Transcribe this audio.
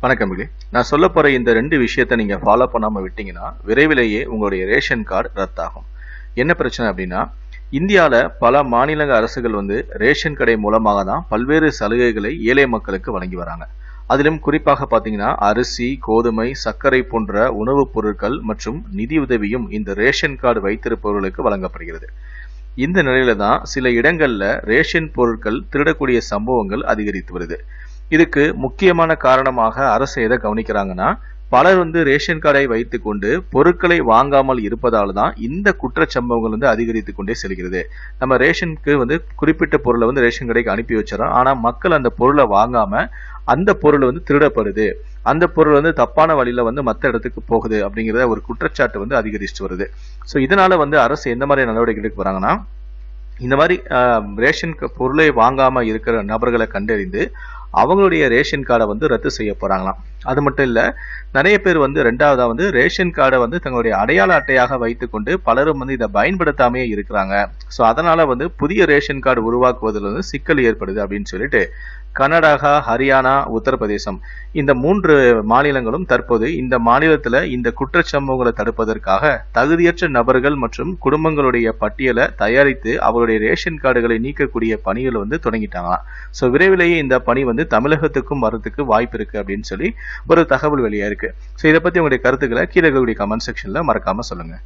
வணக்கம்களே. நான் சொல்ல போற இந்த 2 விஷயத்த நீங்க ஃபாலோ பண்ணாம விட்டீங்கன்னா, விரைவிலேயே உங்களுடைய ரேஷன் கார்டு ரத்தாகும். என்ன பிரச்சனை அப்படின்னா, இந்தியால பல மாநில அரசுகள் ரேஷன் கடை மூலமாக தான் பல்வேறு சலுகைகளை ஏழை மக்களுக்கு வழங்கி வராங்க. அதிலும் குறிப்பாக பார்த்தீங்கன்னா, அரிசி, கோதுமை, சர்க்கரை போன்ற உணவுப் பொருட்கள் மற்றும் நிதியுதவியும் இந்த ரேஷன் கார்டு வைத்திருப்பவர்களுக்கு வழங்கப்படுகிறது. இந்த நிலையில தான் சில இடங்கள்ல ரேஷன் பொருட்கள் திருடக்கூடிய சம்பவங்கள் அதிகரித்து வருது. இதுக்கு முக்கியமான காரணமாக அரசு எதை கவனிக்கிறாங்கன்னா, பலர் ரேஷன் கார்டை வைத்துக்கொண்டு பொருட்களை வாங்காமல் இருப்பதால தான் இந்த குற்றச்சம்பவங்கள் அதிகரித்து கொண்டே செல்கிறது. நம்ம ரேஷனுக்கு குறிப்பிட்ட பொருளை ரேஷன் கடைக்கு அனுப்பி வச்சிடறோம். ஆனா மக்கள் அந்த பொருளை வாங்காம அந்த பொருள் திருடப்படுது. அந்த பொருள் தப்பான வழியில மற்ற இடத்துக்கு போகுது அப்படிங்கிறத ஒரு குற்றச்சாட்டு அதிகரிச்சுட்டு வருது. ஸோ இதனால அரசு எந்த மாதிரி நடவடிக்கை எடுக்க போறாங்கன்னா, இந்த மாதிரி ரேஷன் பொருளை வாங்காம இருக்கிற நபர்களை கண்டறிந்து அவங்களுடைய ரேஷன் கார்டை ரத்து செய்ய போறாங்களாம். அது மட்டும் இல்ல, நிறைய பேர் ரெண்டாவதா ரேஷன் கார்டை தங்களுடைய அடையாள அட்டையாக வைத்துக்கொண்டு பலரும் இதை பயன்படுத்தாமே இருக்கிறாங்க. ஸோ அதனால புதிய ரேஷன் கார்டு உருவாக்குவதில் சிக்கல் ஏற்படுது அப்படின்னு சொல்லிட்டு கர்நாடகா, ஹரியானா, உத்தரப்பிரதேசம் இந்த 3 மாநிலங்களும் தற்போது இந்த மாநிலத்துல இந்த குற்றச்சம்பவங்களை தடுப்பதற்காக தகுதியற்ற நபர்கள் மற்றும் குடும்பங்களுடைய பட்டியலை தயாரித்து அவருடைய ரேஷன் கார்டுகளை நீக்கக்கூடிய பணிகளை தொடங்கிட்டாங்களாம். ஸோ விரைவிலேயே இந்த பணி தமிழகத்துக்கும் வரதுக்கு வாய்ப்பு இருக்கு அப்படின்னு சொல்லி ஒரு தகவல் வெளியா இருக்கு. ஸோ இதை பத்தி உங்களுடைய கருத்துக்களை கீழே இருக்கக்கூடிய கமெண்ட் செக்ஷன்ல மறக்காம சொல்லுங்க.